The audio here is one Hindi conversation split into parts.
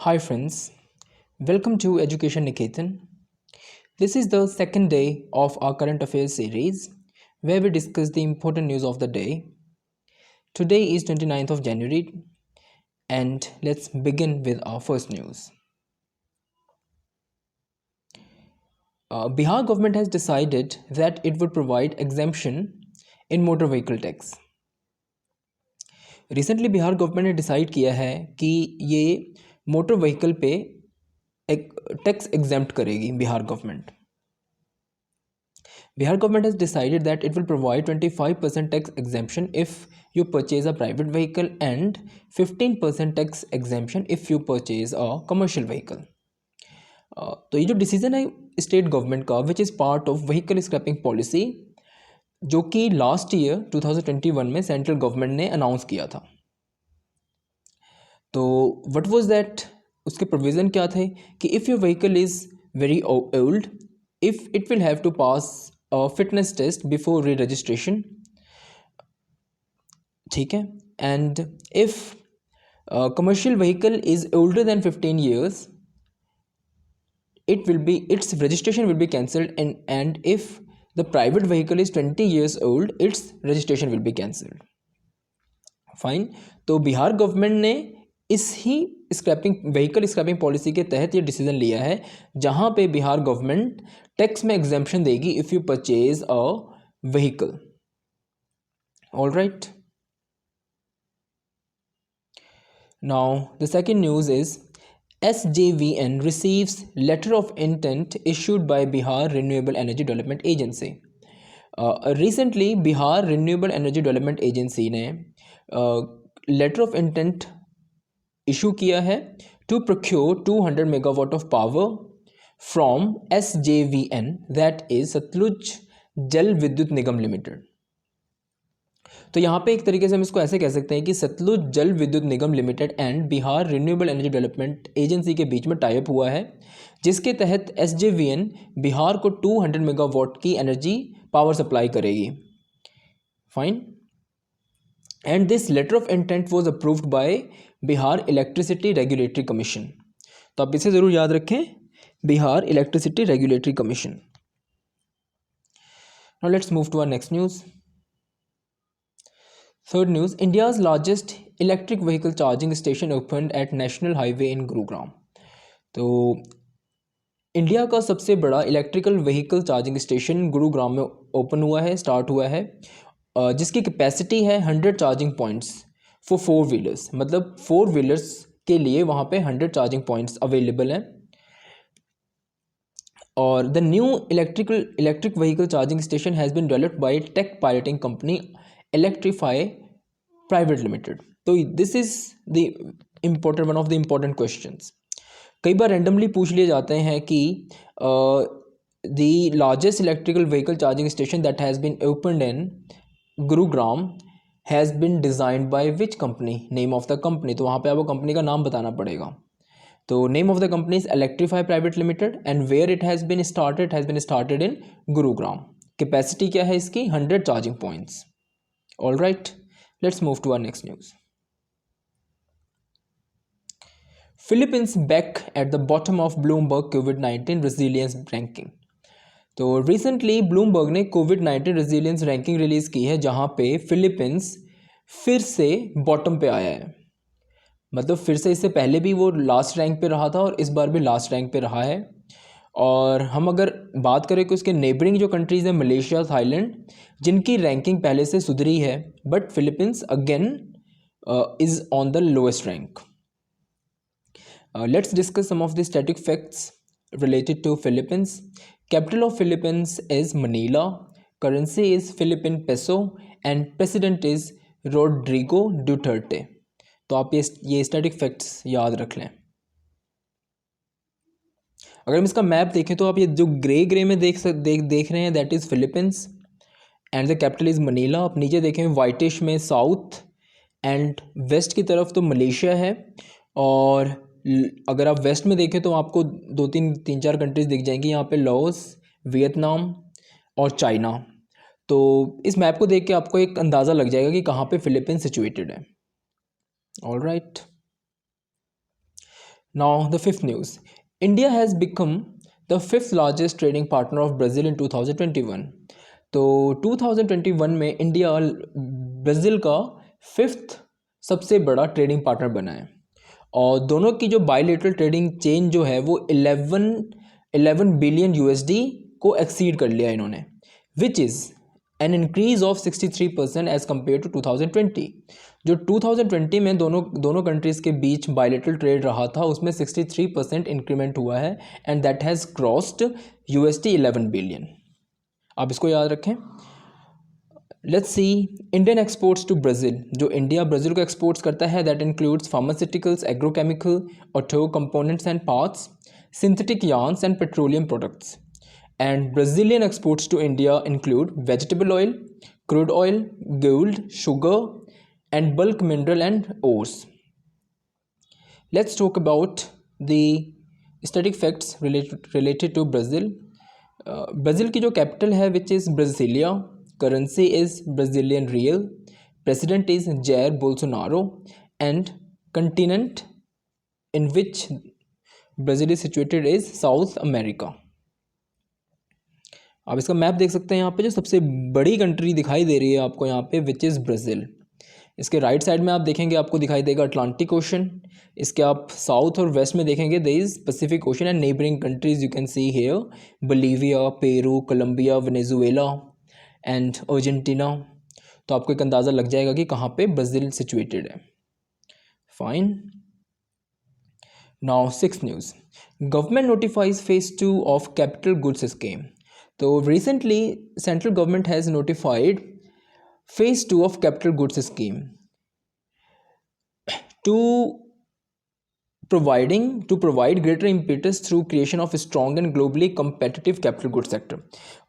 Hi friends, welcome to Education Niketan. This is the second day of our current affairs series where we discuss the important news of the day. Today is 29th of January and let's begin with our first news. Bihar government has decided that it would provide exemption in motor vehicle tax. Recently Bihar government ने डिसाइड किया है कि ये मोटर व्हीकल पे एक टैक्स एग्जेम्प्ट करेगी Bihar government. Bihar government has decided that it will provide 25% tax exemption if you purchase a private vehicle and 15% tax exemption if you purchase a commercial vehicle. तो ये जो डिसीजन है स्टेट गवर्नमेंट का which is part of vehicle scrapping policy जो कि लास्ट ईयर 2021 में सेंट्रल गवर्नमेंट ने अनाउंस किया था. तो व्हाट वाज दैट, उसके प्रोविज़न क्या थे कि if your vehicle is very old, if it will have to pass fitness test before re registration, ठीक है, and if commercial vehicle is older than 15 years its registration will be cancelled, and if the private vehicle is 20 years old its registration will be cancelled. Fine. तो बिहार गवर्नमेंट ने इस ही व्हीकल स्क्रैपिंग पॉलिसी के तहत ये डिसीजन लिया है जहां पे बिहार गवर्नमेंट टैक्स में एग्जेम्पशन देगी if you purchase a vehicle. All right. Now the second news is SJVN receives letter of intent issued by Bihar Renewable Energy Development Agency. Recently Bihar Renewable Energy Development Agency ने letter of intent issue किया है to procure 200 megawatt of power from SJVN, that is Satluj Jal Vidyut Nigam Limited. तो यहाँ पे एक तरीके से हम इसको ऐसे कह सकते हैं कि Satluj Jal Vidyut Nigam limited and Bihar renewable energy development agency के बीच में टाइप हुआ है जिसके तहत SJVN बिहार को 200 मेगावाट की एनर्जी पावर सप्लाई करेगी. Fine. And this letter of intent was approved by Bihar electricity regulatory commission. तो आप इसे ज़रूर याद रखें, Bihar electricity regulatory commission. Now let's move to our next news. Third news, India's largest electric vehicle charging station opened at National Highway in Gurugram. तो इंडिया का सबसे बड़ा electrical vehicle charging station Gurugram में ओपन हुआ है, स्टार्ट हुआ है, जिसकी कैपेसिटी है 100 चार्जिंग पॉइंट्स फॉर 4 व्हीलर्स. मतलब 4 व्हीलर्स के लिए वहाँ पे 100 चार्जिंग पॉइंट्स अवेलेबल हैं. और the new electric vehicle charging station has been developed by tech piloting company Electrify private limited. तो this is the important one of the important questions. कई बार रैंडमली पूछ लिए जाते हैं कि the largest electrical vehicle charging station that has been opened in Gurugram has been designed by which company, name of the company. तो वहाँ पे आपको कंपनी का नाम बताना पड़ेगा. तो name of the company is electrify private limited and where it has been started in Gurugram. Capacity क्या है इसकी? 100 charging points. All right, let's move to our next news. Philippines back at the bottom of Bloomberg COVID-19 resilience ranking. तो रिसेंटली ब्लूमबर्ग ने COVID-19 resilience ranking रिलीज की है जहां पे फिलीपींस फिर से बॉटम पे आया है. मतलब फिर से इससे पहले भी वो लास्ट रैंक पे रहा था और इस बार भी लास्ट रैंक पे रहा है. और हम अगर बात करें कि उसके नेबरिंग जो कंट्रीज़ हैं मलेशिया, थाईलैंड, जिनकी रैंकिंग पहले से सुधरी है, but Philippines again is on the lowest rank. Let's discuss some of the static facts related to Philippines. Capital of Philippines is Manila, currency is Philippine peso and president is Rodrigo Duterte. तो आप ये स्टैटिक फैक्ट्स याद रख लें. अगर हम इसका मैप देखें तो आप ये जो ग्रे में देख रहे हैं that is Philippines and the capital is Manila. आप नीचे देखें वाइटिश में साउथ एंड वेस्ट की तरफ तो मलेशिया है. और अगर आप वेस्ट में देखें तो आपको तीन चार कंट्रीज़ दिख जाएंगी यहाँ पे, लाओस, वियतनाम और चाइना. तो इस मैप को देख के आपको एक अंदाज़ा लग जाएगा कि कहाँ पे फिलीपींस सिचुएटेड है. All right. Now, the fifth news. India has become the fifth largest trading partner of Brazil in 2021. तो 2021 में इंडिया ब्राज़ील का फिफ्थ सबसे बड़ा ट्रेडिंग पार्टनर बना है और दोनों की जो बायलेटरल ट्रेडिंग चेन जो है वो 11 बिलियन यूएसडी को एक्सीड कर लिया इन्होंने, which is an increase of 63% as compare to 2020। जो 2020 में दोनों कंट्रीज़ के बीच बायलेटरल ट्रेड रहा था उसमें 63% इंक्रीमेंट हुआ है and that has crossed USD 11 billion. आप इसको याद रखें। Let's see Indian exports to Brazil. जो इंडिया ब्राज़ील को एक्सपोर्ट्स करता है that includes pharmaceuticals, agrochemical, auto components and parts, synthetic yarns and petroleum products. And Brazilian exports to India include vegetable oil, crude oil, gold, sugar, and bulk mineral and ores. Let's talk about the static facts related to Brazil. Brazil की जो कैपिटल है which is Brasilia, currency is Brazilian real, president is Jair Bolsonaro, and continent in which Brazil is situated is south America. आप इसका मैप देख सकते हैं यहाँ पे, जो सबसे बड़ी कंट्री दिखाई दे रही है आपको यहाँ पे विच इज़ ब्राज़ील। इसके राइट साइड में आप देखेंगे आपको दिखाई देगा अटलांटिक ओशन। इसके आप साउथ और वेस्ट में देखेंगे there is Pacific Ocean and neighbouring countries you can see here Bolivia, Peru, Colombia, Venezuela and Argentina. तो आपको एक अंदाज़ा लग जाएगा कि कहाँ पे ब्राज़ील सिचुएटेड है। Fine. Now, sixth news. Government notifies phase 2 of capital goods scheme. So recently, central government has notified phase 2 of capital goods scheme to provide greater impetus through creation of a strong and globally competitive capital goods sector.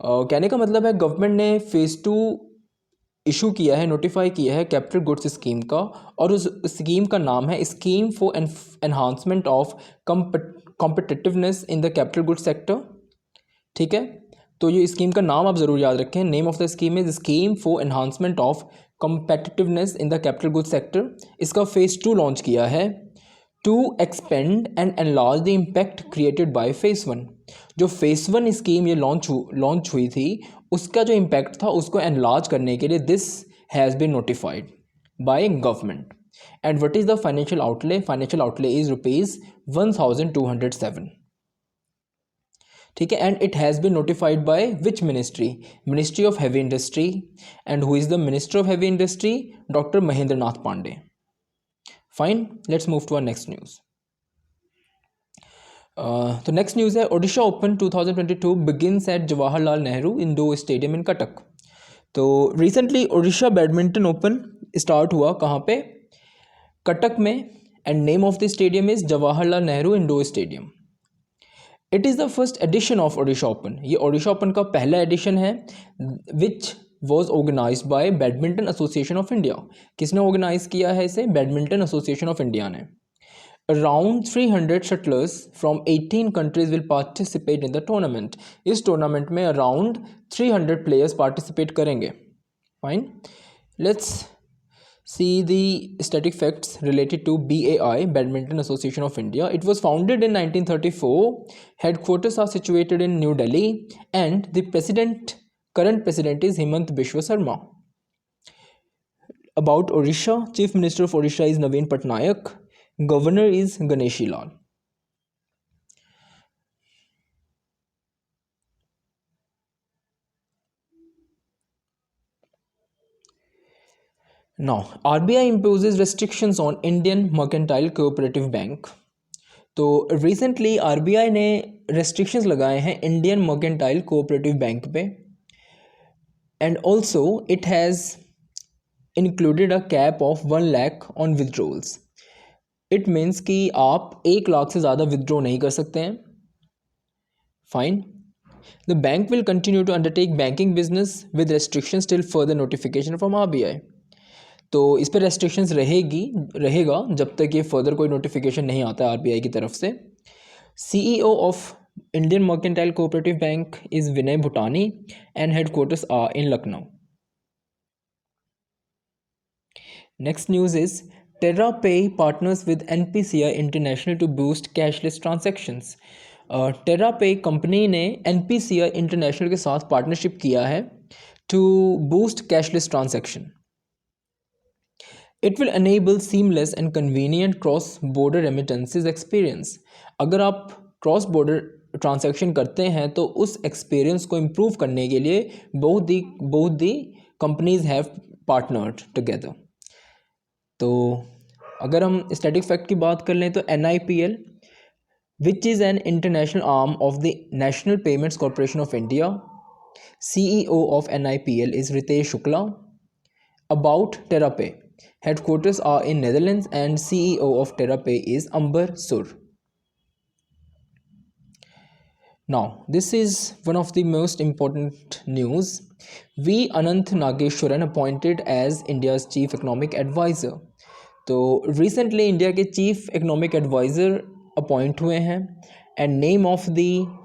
कहने का मतलब है गवर्नमेंट ने phase 2 इशू किया है, नोटिफाई किया है कैपिटल गुड्स स्कीम का, और उस स्कीम का नाम है scheme for enhancement of competitiveness in the capital goods sector. ठीक है, तो ये स्कीम का नाम आप ज़रूर याद रखें। Name of the scheme is scheme for enhancement of competitiveness in the capital goods sector. इसका फेज़ 2 लॉन्च किया है to expand and enlarge the impact created by phase 1। जो फेज़ 1 स्कीम ये लॉन्च हुई थी उसका जो इम्पैक्ट था उसको एनलार्ज करने के लिए this has been notified by government. And what is the financial outlay? Financial outlay is ₹1207। ठीक है, and it has been notified by which ministry? Ministry of heavy industry. And who is the minister of heavy industry? Doctor Mahendra Nath Pande. Fine, let's move to our next news. तो नेक्स्ट न्यूज़ है Odisha open 2022 begins at Jawaharlal Nehru indoor stadium in Cuttack. तो recently Odisha badminton open start हुआ कहाँ पे? कटक में, and name of the stadium is Jawaharlal Nehru indoor stadium. It is the first edition of Odisha open. ये ओडिशा ओपन का पहला एडिशन है which was organised by badminton association of India. किसने ऑर्गेनाइज किया है इसे? बैडमिंटन एसोसिएशन ऑफ इंडिया ने। Around 300 shuttlers from 18 countries will participate in the tournament. इस टूर्नामेंट में around 300 players participate करेंगे. Fine. Let's see the static facts related to BAI, Badminton Association of India. It was founded in 1934. Headquarters are situated in New Delhi, and the current president is Himant Biswa Sarma. About Odisha, Chief Minister of Odisha is Naveen Patnaik. Governor is Ganeshi Lal. Now, RBI imposes restrictions on Indian Mercantile Cooperative Bank. तो रिसेंटली RBI ने restrictions लगाए हैं इंडियन मर्केंटाइल कोऑपरेटिव बैंक पे, and also it has included a cap of 1 lakh on withdrawals. It means कि आप 1 लाख से ज़्यादा विदड्रॉ नहीं कर सकते हैं। Fine. The bank will continue to undertake banking business with restrictions till further notification from RBI। तो इस पर रेस्ट्रिक्शंस रहेगा जब तक ये फर्दर कोई नोटिफिकेशन नहीं आता है RBI की तरफ से। CEO of Indian mercantile cooperative bank is Vinay Bhutani and headquarters are in Lucknow. Next news is TerraPay partners with NPCI International to boost cashless transactions. TerraPay company ने NPCI International के साथ पार्टनरशिप किया है to boost cashless transaction. It will enable seamless and convenient cross-border remittances experience. अगर आप क्रॉस बॉर्डर ट्रांजैक्शन करते हैं तो उस एक्सपीरियंस को इम्प्रूव करने के लिए both the companies have partnered together. तो अगर हम स्टैटिक फैक्ट की बात कर लें तो NIPL which is an international arm of the National Payments Corporation of India. CEO of NIPL is Ritesh Shukla. About TerraPay. Headquarters are in Netherlands and CEO of TerraPay is Amber Sur. Now, this is one of the most important news. V. Ananth Nageshwaran appointed as India's Chief Economic Advisor. तो recently इंडिया के चीफ इकोनॉमिक एडवाइज़र अपॉइंट हुए हैं and name of the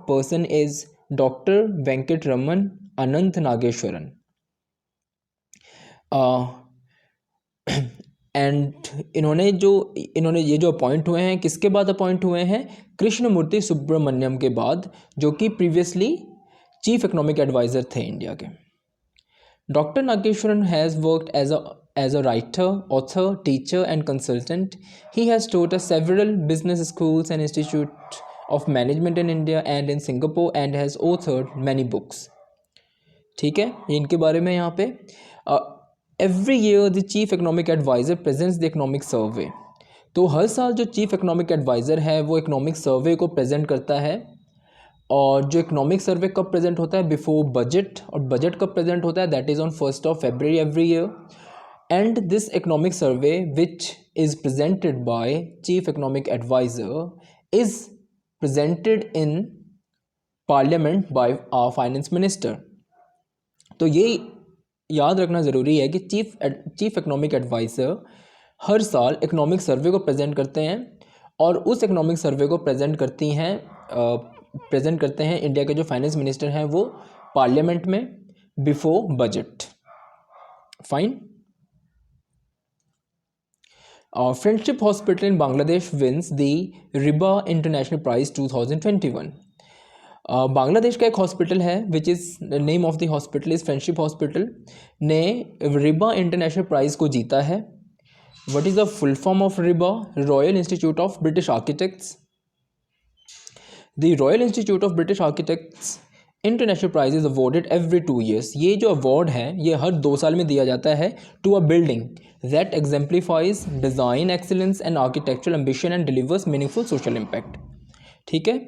person is doctor Venkat Raman Anantha Nageswaran and इन्होंने ये जो अपॉइंट हुए हैं किसके बाद अपॉइंट हुए हैं कृष्णमूर्ति सुब्रमण्यम के बाद जो कि प्रीवियसली चीफ इकोनॉमिक एडवाइज़र थे इंडिया के. Dr. Nageshwaran has worked as a writer, author, teacher and consultant. He has taught at several business schools and institute of management in India and in Singapore and has authored many books. ठीक है, ये इनके बारे में यहाँ पे every year the chief economic advisor presents the economic survey. तो हर साल जो चीफ इकोनॉमिक एडवाइज़र है वो इकोनॉमिक सर्वे को प्रेजेंट करता है और जो इकोनॉमिक सर्वे कब प्रेजेंट होता है बिफोर बजट और बजट कब प्रेजेंट होता है that is on 1st of February every year and this economic survey which is presented by chief economic advisor is presented in parliament by our finance minister. तो ये याद रखना ज़रूरी है कि चीफ इकोनॉमिक एडवाइज़र हर साल इकोनॉमिक सर्वे को प्रेजेंट करते हैं और उस इकोनॉमिक सर्वे को प्रेजेंट करते हैं इंडिया के जो फाइनेंस मिनिस्टर हैं वो पार्लियामेंट में before budget. Fine. Friendship hospital in Bangladesh wins the RIBA international prize 2021. Bangladesh का एक हॉस्पिटल है which is name of the hospital is friendship hospital ने रिबा इंटरनेशनल प्राइज़ को जीता है. What is the full form of RIBA? Royal institute of British architects. The Royal Institute of British Architects International Prize is awarded every 2 years. ये जो अवार्ड है ये हर 2 साल में दिया जाता है to a building that exemplifies design excellence and architectural ambition and delivers meaningful social impact. ठीक है,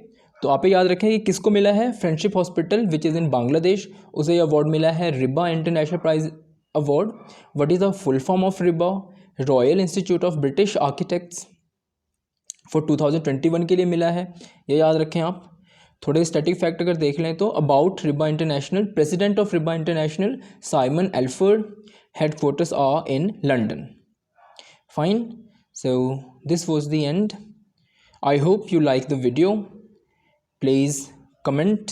तो आप याद रखें कि किसको मिला है friendship hospital which is in Bangladesh, उसे ये अवार्ड मिला है RIBA international prize award. What is the full form of RIBA? Royal institute of British architects for 2021 के लिए मिला है, ये याद रखें आप. थोड़े स्टैटिक फैक्ट अगर देख लें तो about RIBA international, president of RIBA international Simon Allford, headquarters are in London. Fine. So this was the end. I hope you like the video. Please comment.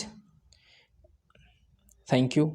Thank you.